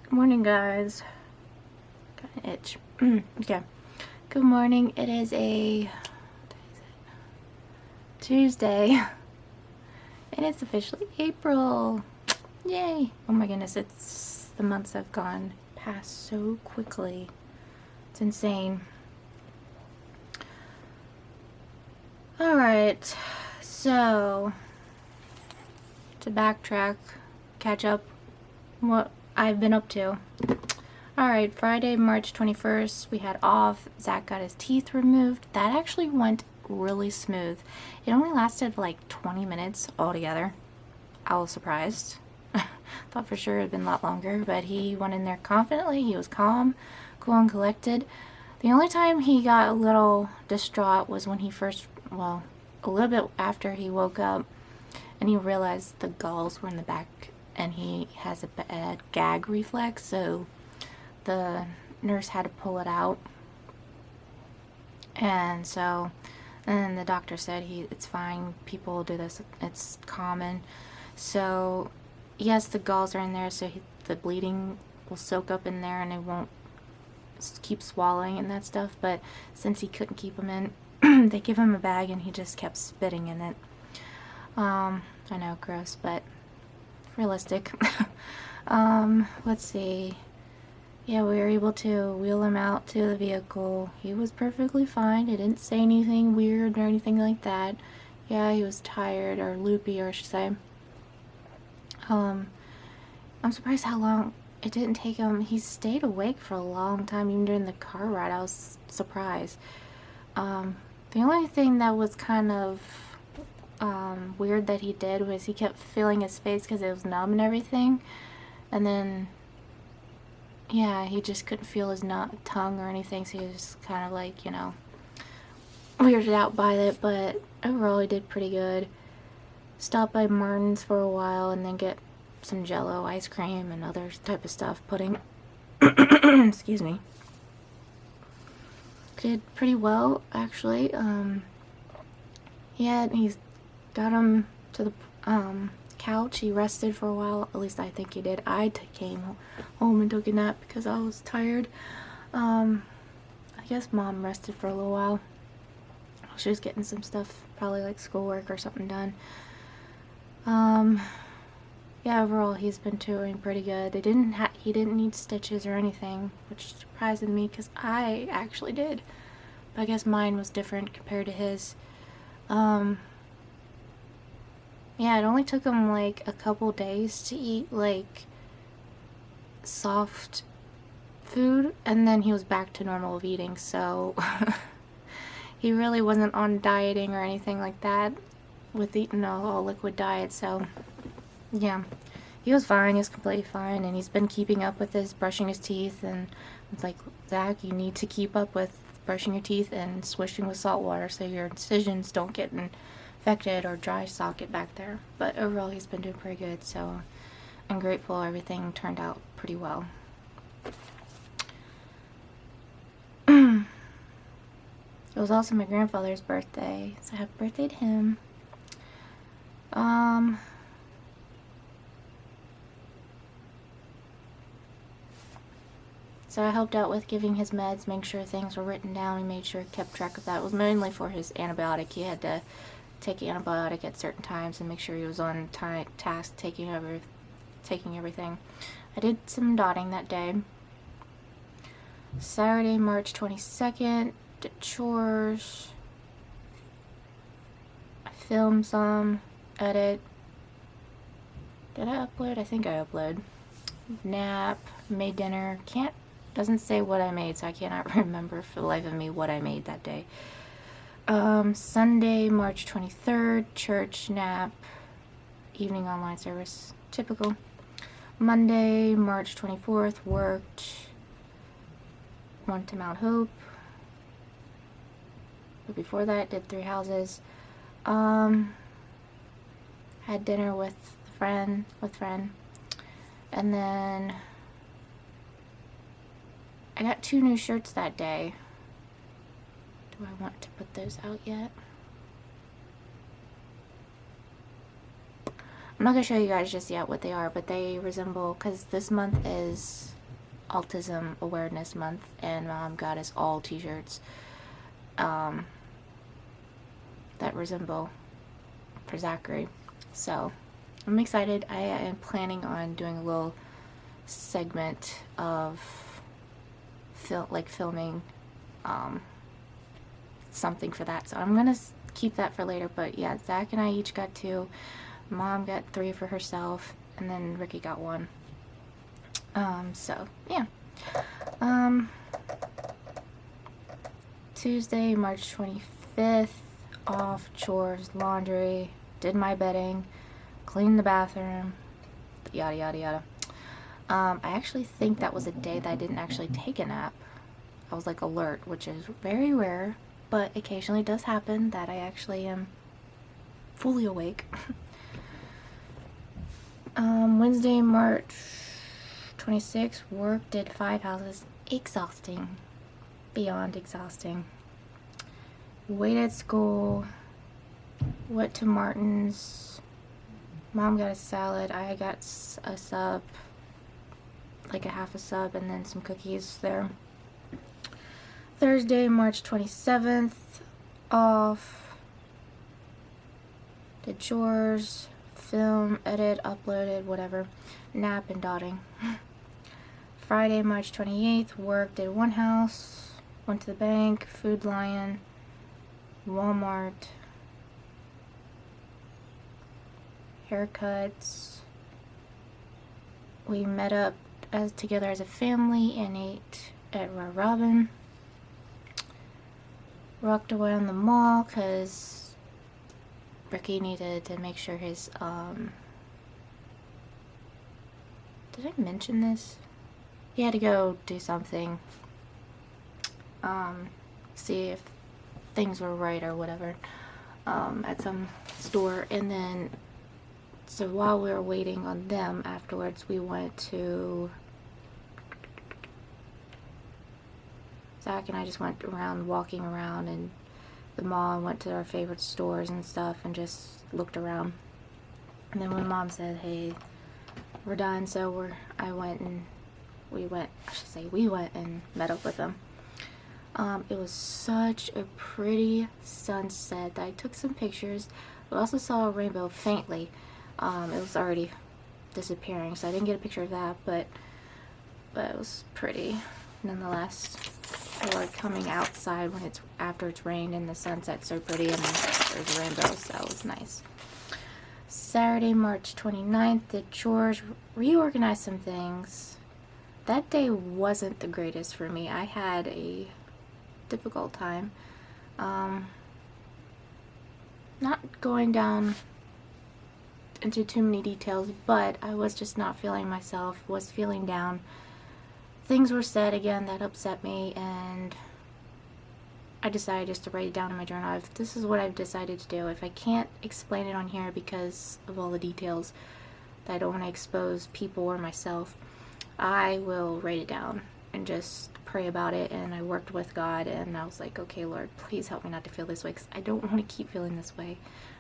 Morning, guys. Got an itch. Okay. Good morning. It is a Tuesday, and it's officially April. Yay! Oh my goodness, the months have gone past so quickly. It's insane. All right. So to backtrack, catch up, what I've been up to. Alright, Friday, March 21st, we had off. Zach got his teeth removed. That actually went really smooth. It only lasted like 20 minutes altogether. I was surprised. Thought for sure it had been a lot longer, but he went in there confidently. He was calm, cool and collected. The only time he got a little distraught was when he first, well, a little bit after he woke up and he realized the galls were in the back, and he has a bad gag reflex, so the nurse had to pull it out. And so, and the doctor said it's fine, people do this, it's common. So yes, the galls are in there, so the bleeding will soak up in there and it won't keep swallowing and that stuff. But since he couldn't keep them in, they give him a bag and he just kept spitting in it. I know, gross, but realistic. Let's see. Yeah, we were able to wheel him out to the vehicle. He was perfectly fine. He didn't say anything weird or anything like that. Yeah, he was tired, or loopy, or I should say. I'm surprised how long it didn't take him. He stayed awake for a long time, even during the car ride. I was surprised. The only thing that was kind of weird that he did was he kept feeling his face because it was numb and everything, and then yeah, he just couldn't feel his tongue or anything, so he was just kind of like, you know, weirded out by it. But overall he did pretty good. Stopped by Martin's for a while and then get some Jello ice cream and other type of stuff, pudding. Excuse me. Did pretty well, actually. Yeah, he's got him to the couch. He rested for a while. At least I think he did. I came home and took a nap because I was tired. I guess Mom rested for a little while. She was getting some stuff, probably like schoolwork or something done. Yeah, overall he's been doing pretty good. He didn't need stitches or anything, which surprised me because I actually did. But I guess mine was different compared to his. Yeah, it only took him like a couple days to eat like soft food, and then he was back to normal of eating, so he really wasn't on dieting or anything like that with eating a liquid diet. So yeah, he was fine. He was completely fine, and he's been keeping up with his brushing his teeth, and it's like, Zach, you need to keep up with brushing your teeth and swishing with salt water so your incisions don't get infected or dry socket back there. But overall he's been doing pretty good, so I'm grateful everything turned out pretty well. It was also my grandfather's birthday, so happy birthday to him. So I helped out with giving his meds, making sure things were written down. We made sure kept track of that. It was mainly for his antibiotic. He had to take antibiotic at certain times and make sure he was on task taking everything. I did some dotting that day. Saturday, March 22nd, did chores. I filmed some, edit. Did I upload? I think I uploaded. Nap, made dinner. Doesn't say what I made, so I cannot remember for the life of me what I made that day. Sunday, March 23rd, church, nap, evening online service, typical. Monday, March 24th, worked. went to Mount Hope. But before that, did 3 houses. Had dinner with friend. And then I got 2 new shirts that day. Do I want to put those out yet? I'm not going to show you guys just yet what they are, but they resemble, because this month is Autism Awareness Month, and Mom got us all t-shirts that resemble for Zachary. So I'm excited. I am planning on doing a little segment of filming something for that, so I'm gonna keep that for later. But yeah, Zach and I each got 2. Mom got 3 for herself, and then Ricky got 1. So yeah. Tuesday, March 25th, off, chores, laundry, did my bedding, cleaned the bathroom, yada yada yada. I actually think that was a day that I didn't actually take a nap. I was like alert, which is very rare, but occasionally does happen that I actually am fully awake. Wednesday, March 26th, work, did 5 houses. Exhausting. Beyond exhausting. Waited at school. Went to Martin's. Mom got a salad. I got a sub. Like a half a sub and then some cookies there. Thursday, March 27th, off. Did chores, film, edit, uploaded, whatever. Nap and dotting. Friday, March 28th, work, did 1 house. Went to the bank, Food Lion, Walmart. Haircuts. We met up together as a family and ate at Robin. Walked away on the mall because Ricky needed to make sure his did I mention this? He had to go do something, see if things were right or whatever, at some store. And then so while we were waiting on them afterwards, we went to, Zach and I just went around, walking around in the mall, and went to our favorite stores and stuff and just looked around. And then when Mom said, hey, we're done, so we went and met up with them. It was such a pretty sunset that I took some pictures. We also saw a rainbow faintly. It was already disappearing, so I didn't get a picture of that, but it was pretty nonetheless. Or coming outside when after it's rained and the sunset's so pretty and there's a rainbow, so it was nice. Saturday, March 29th, did chores, reorganized some things. That day wasn't the greatest for me. I had a difficult time. Not going down into too many details, but I was just not feeling myself, was feeling down. Things were said again that upset me, and I decided just to write it down in my journal. This is what I've decided to do. If I can't explain it on here because of all the details that I don't want to expose people or myself, I will write it down and just pray about it. And I worked with God, and I was like, okay, Lord, please help me not to feel this way, because I don't want to keep feeling this way.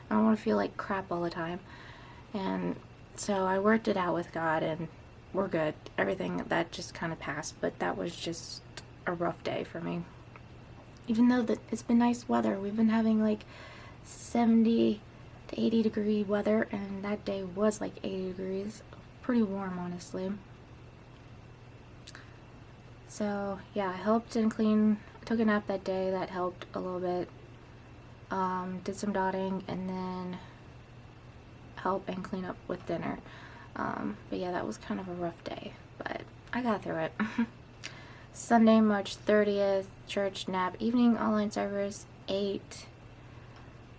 I don't want to feel like crap all the time. And so I worked it out with God, and we're good. Everything that just kind of passed, but that was just a rough day for me. Even though it's been nice weather, we've been having like 70 to 80 degree weather, and that day was like 80 degrees. Pretty warm, honestly. So yeah, I helped and cleaned. I took a nap that day. That helped a little bit. Did some dotting, and then help and clean up with dinner. But yeah, that was kind of a rough day, but I got through it. Sunday, March 30th, church, nap, evening online service, 8.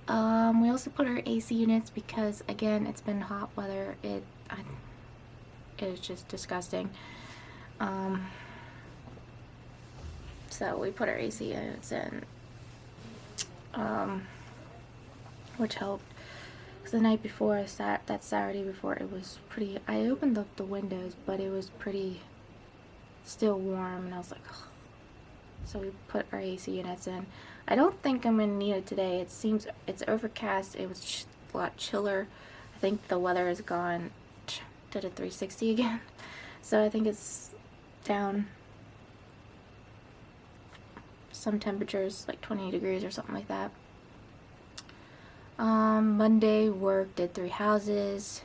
We also put our AC units because, again, it's been hot weather. It is just disgusting. So we put our AC units in, which helped. Because the night before, that Saturday before, it was pretty, I opened up the windows, but it was pretty still warm, and I was like, ugh. So we put our AC units in. I don't think I'm going to need it today. It seems, it's overcast. It was a lot chiller. I think the weather has gone, did a 360 again. So I think it's down some temperatures, like 20 degrees or something like that. Monday, work, did 3 houses,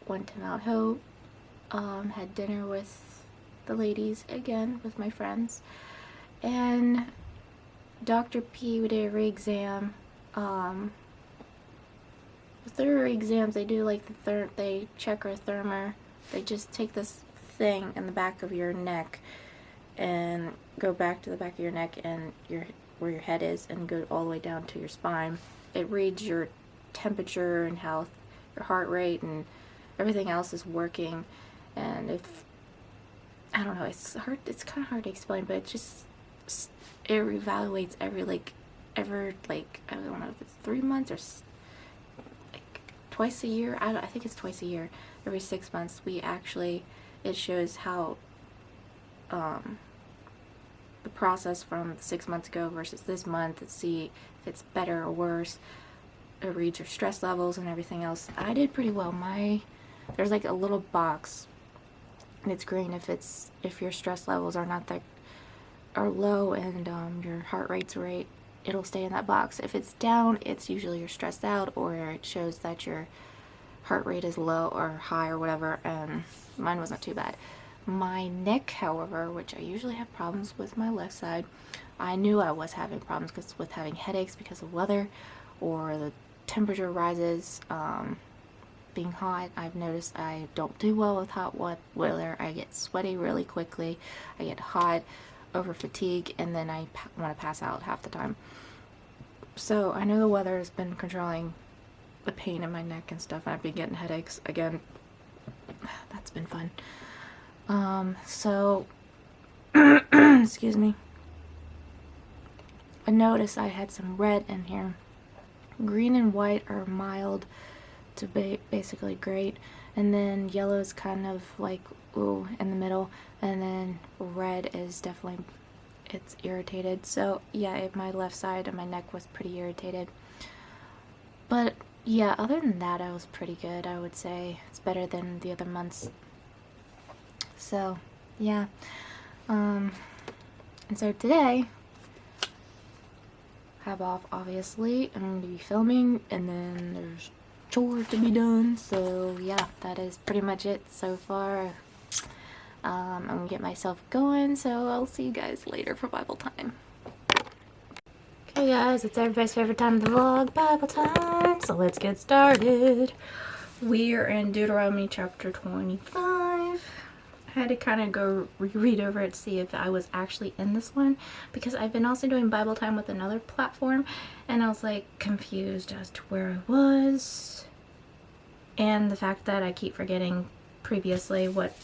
went to Mount Hope, had dinner with the ladies again, with my friends, and Dr. P, we did a re-exam. With their re-exams, they do like they check our thermometer. They just take this thing in the back of your neck and go back to the back of your neck and where your head is, and go all the way down to your spine. It reads your temperature and how your heart rate and everything else is working. And if, I don't know, it's kind of hard to explain, but it reevaluates every I don't know if it's 3 months or like twice a year. I think it's twice a year. Every 6 months it shows how the process from 6 months ago versus this month, to see if it's better or worse. It reads your stress levels and everything else. I did pretty well. There's like a little box, and it's green if your stress levels are low, and your heart rate's right, it'll stay in that box. If it's down, it's usually you're stressed out, or it shows that your heart rate is low or high or whatever, and mine wasn't too bad. My neck, however, which I usually have problems with my left side, I knew I was having problems with having headaches because of weather, or the temperature rises, being hot. I've noticed I don't do well with hot weather. I get sweaty really quickly, I get hot, over fatigue, and then I want to pass out half the time. So I know the weather has been controlling the pain in my neck and stuff, and I've been getting headaches again. That's been fun. So excuse me. I noticed I had some red in here. Green and white are mild to basically great, and then yellow is kind of like ooh in the middle, and then red is definitely, it's irritated. So yeah, my left side of my neck was pretty irritated, but yeah, other than that, I was pretty good. I would say it's better than the other months. So yeah, and so today have off, obviously. I'm going to be filming, and then there's chores to be done. So yeah, that is pretty much it so far. I'm gonna get myself going, so I'll see you guys later for Bible time. Okay guys, it's everybody's favorite time of the vlog, Bible time. So let's get started. We are in Deuteronomy chapter 25. I had to kind of go reread over it to see if I was actually in this one, because I've been also doing Bible time with another platform, and I was like confused as to where I was, and the fact that I keep forgetting previously what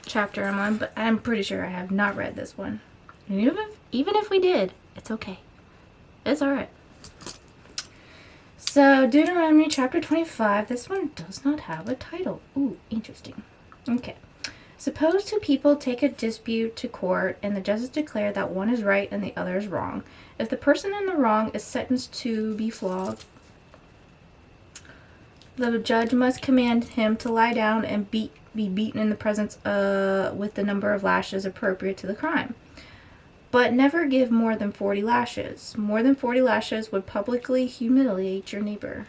chapter I'm on. But I'm pretty sure I have not read this one, and even if we did, it's okay, it's alright. So Deuteronomy chapter 25, this one does not have a title. Ooh, interesting. Okay. Suppose two people take a dispute to court, and the judges declare that one is right and the other is wrong. If the person in the wrong is sentenced to be flogged, the judge must command him to lie down and be beaten in the presence with the number of lashes appropriate to the crime. But never give more than 40 lashes. More than 40 lashes would publicly humiliate your neighbor.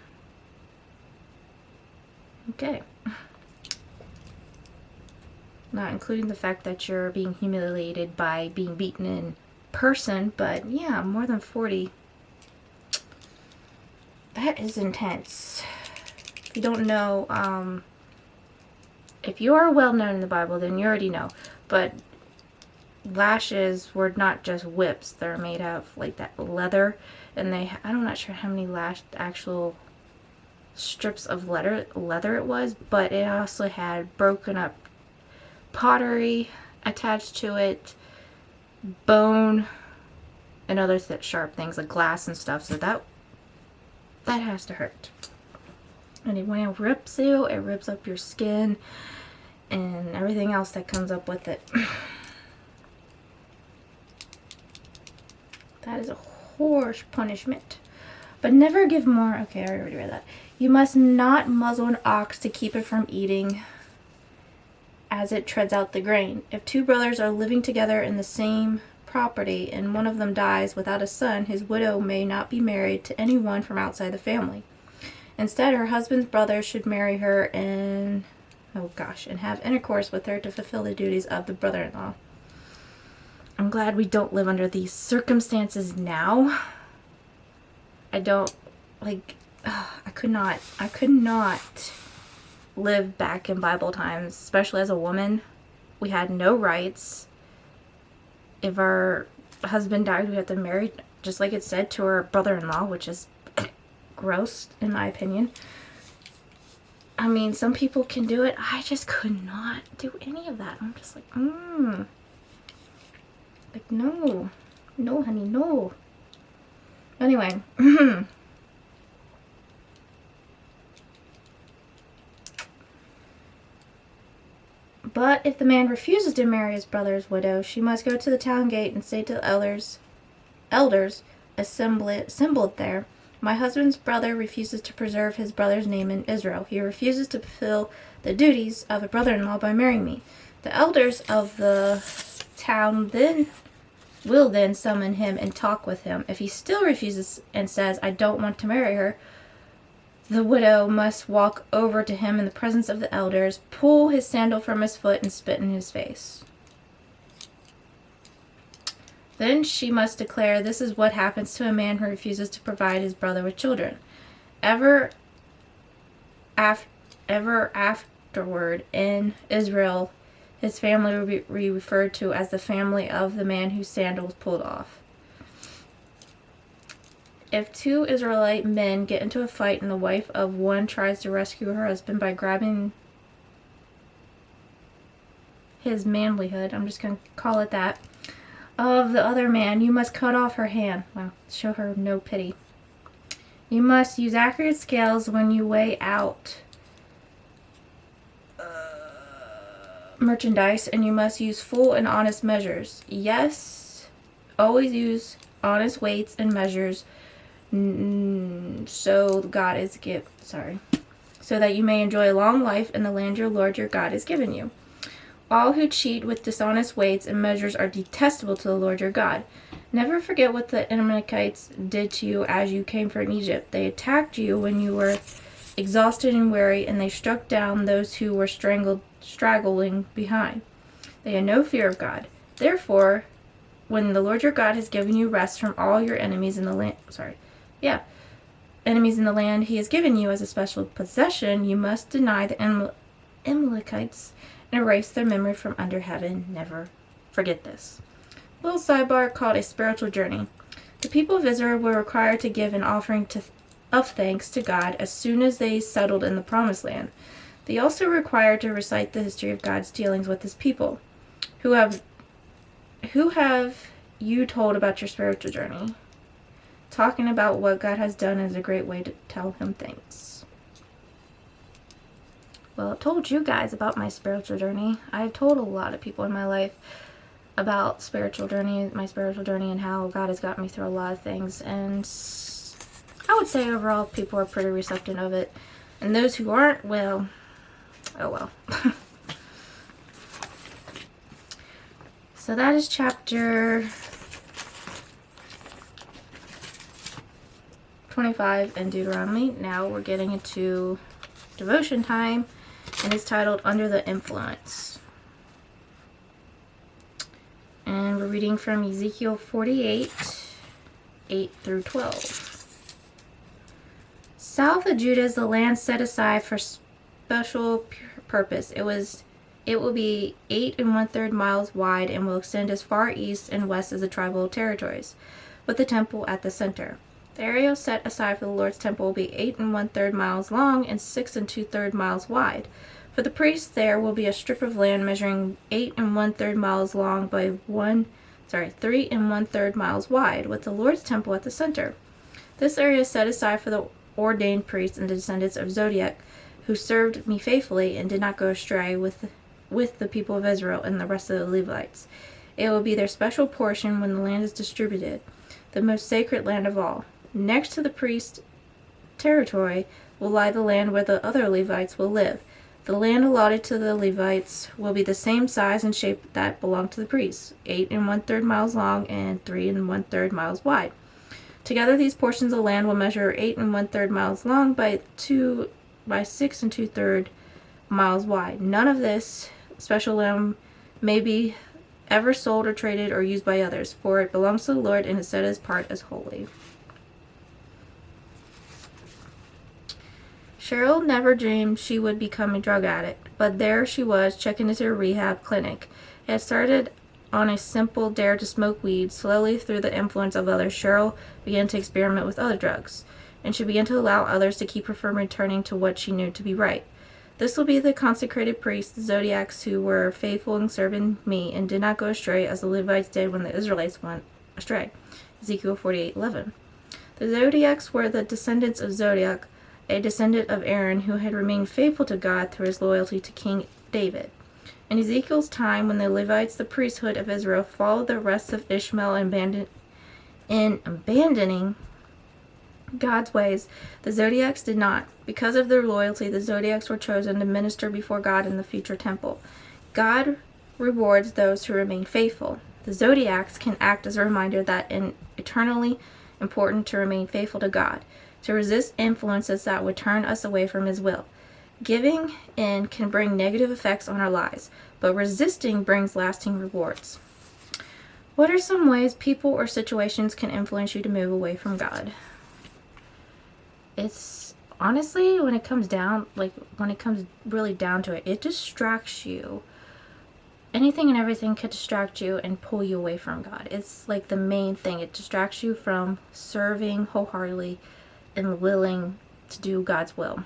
Okay. Not including the fact that you're being humiliated by being beaten in person, but yeah, more than 40. That is intense. If you don't know, if you are well known in the Bible, then you already know. But lashes were not just whips. They're made of like that leather, and I'm not sure how many actual strips of leather it was, but it also had broken up pottery attached to it, bone and other sharp things like glass and stuff. So that has to hurt. And when it rips you, it rips up your skin and everything else that comes up with it. That is a harsh punishment. But never give more. Okay, I already read that. You must not muzzle an ox to keep it from eating as it treads out the grain. If two brothers are living together in the same property and one of them dies without a son, his widow may not be married to anyone from outside the family. Instead, her husband's brother should marry her and have intercourse with her to fulfill the duties of the brother-in-law. I'm glad we don't live under these circumstances now. I don't, I could not live back in Bible times, especially as a woman. We had no rights. If our husband died, we had to marry, just like it said, to our brother-in-law, which is gross, in my opinion. I mean, some people can do it. I just could not do any of that. I'm just like, like, no. No, honey, no. Anyway. But if the man refuses to marry his brother's widow, she must go to the town gate and say to the elders assembled there, my husband's brother refuses to preserve his brother's name in Israel. He refuses to fulfill the duties of a brother-in-law by marrying me. The elders of the town will then summon him and talk with him. If he still refuses and says, I don't want to marry her, the widow must walk over to him in the presence of the elders, pull his sandal from his foot, and spit in his face. Then she must declare, this is what happens to a man who refuses to provide his brother with children. Ever afterward in Israel, his family will be referred to as the family of the man whose sandal was pulled off. If two Israelite men get into a fight and the wife of one tries to rescue her husband by grabbing his manlyhood, I'm just going to call it that, of the other man, you must cut off her hand. Well, show her no pity. You must use accurate scales when you weigh out merchandise, and you must use full and honest measures. Yes, always use honest weights and measures, so that you may enjoy a long life in the land your Lord your God has given you. All who cheat with dishonest weights and measures are detestable to the Lord your God. Never forget what the Amalekites did to you as you came from Egypt. They attacked you when you were exhausted and weary, and they struck down those who were straggling behind. They had no fear of God. Therefore, when the Lord your God has given you rest from all your enemies in the land, enemies in the land he has given you as a special possession, you must deny the Amalekites and erase their memory from under heaven. Never forget this. Little sidebar called a spiritual journey. The people of Israel were required to give an offering of thanks to God as soon as they settled in the promised land. They also required to recite the history of God's dealings with his people. Who have you told about your spiritual journey? Talking about what God has done is a great way to tell him thanks. Well, I've told you guys about my spiritual journey. I've told a lot of people in my life about my spiritual journey, and how God has got me through a lot of things. And I would say overall people are pretty receptive of it. And those who aren't, well, oh well. So that is chapter 25 in Deuteronomy. Now we're getting into devotion time, and it's titled Under the Influence. And we're reading from Ezekiel 48, 8 through 12. South of Judah is the land set aside for special purpose. It will be 8 1/3 miles wide and will extend as far east and west as the tribal territories, with the temple at the center. The area set aside for the Lord's temple will be 8 1/3 miles long and 6 2/3 miles wide. For the priests, there will be a strip of land measuring 8 1/3 miles long by 1 3 1/3 miles wide, with the Lord's temple at the center. This area is set aside for the ordained priests and descendants of Zodiac, who served me faithfully and did not go astray with the people of Israel and the rest of the Levites. It will be their special portion when the land is distributed, the most sacred land of all. Next to the priest territory will lie the land where the other Levites will live. The land allotted to the Levites will be the same size and shape that belonged to the priests, 8 1/3 miles long and 3 1/3 miles wide. Together, these portions of land will measure 8 1/3 miles long by 6 2/3 miles wide. None of this special land may be ever sold or traded or used by others, for it belongs to the Lord and is set apart as holy. Cheryl never dreamed she would become a drug addict, but there she was, checking into a rehab clinic. It had started on a simple dare to smoke weed. Slowly, through the influence of others, Cheryl began to experiment with other drugs, and she began to allow others to keep her from returning to what she knew to be right. This will be the consecrated priests, the Zodiacs, who were faithful in serving me and did not go astray as the Levites did when the Israelites went astray. Ezekiel 48:11. The Zodiacs were the descendants of Zodiac, a descendant of Aaron who had remained faithful to God through his loyalty to King David. In Ezekiel's time, when the Levites, the priesthood of Israel, followed the rest of Ishmael in abandoning God's ways, the Zodiacs did not. Because of their loyalty, the Zodiacs were chosen to minister before God in the future temple. God rewards those who remain faithful. The Zodiacs can act as a reminder that it's eternally important to remain faithful to God, to resist influences that would turn us away from His will. Giving in can bring negative effects on our lives, but resisting brings lasting rewards. What are some ways people or situations can influence you to move away from God? It's honestly, when it comes really down to it, it distracts you. Anything and everything could distract you and pull you away from God. It's like the main thing. It distracts you from serving wholeheartedly and willing to do God's will.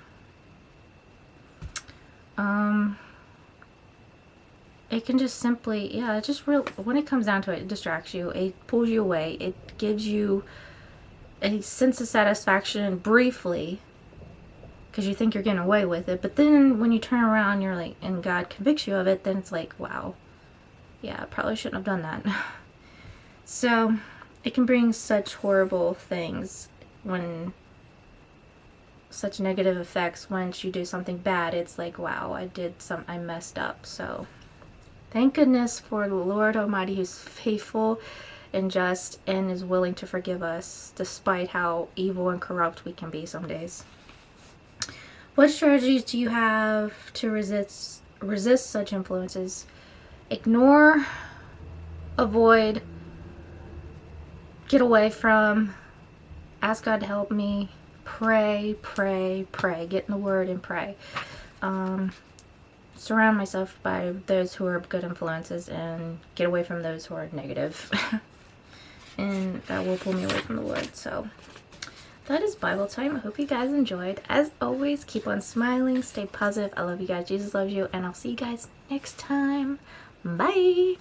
It can just simply, when it comes down to it, it distracts you. It pulls you away. It gives you a sense of satisfaction briefly because you think you're getting away with it. But then when you turn around, you're like, and God convicts you of it, then it's like, wow, yeah, I probably shouldn't have done that. So it can bring such horrible things such negative effects once you do something bad. It's like, wow, I messed up. So thank goodness for the Lord Almighty, who's faithful and just and is willing to forgive us despite how evil and corrupt we can be some days. What strategies do you have to resist such influences? Ignore, avoid, get away from, ask God to help me, pray, get in the Word and pray. Surround myself by those who are good influences and get away from those who are negative. And that will pull me away from the Lord. So that is Bible time. I hope you guys enjoyed. As always, keep on smiling, stay positive. I love you guys. Jesus loves you, and I'll see you guys next time. Bye.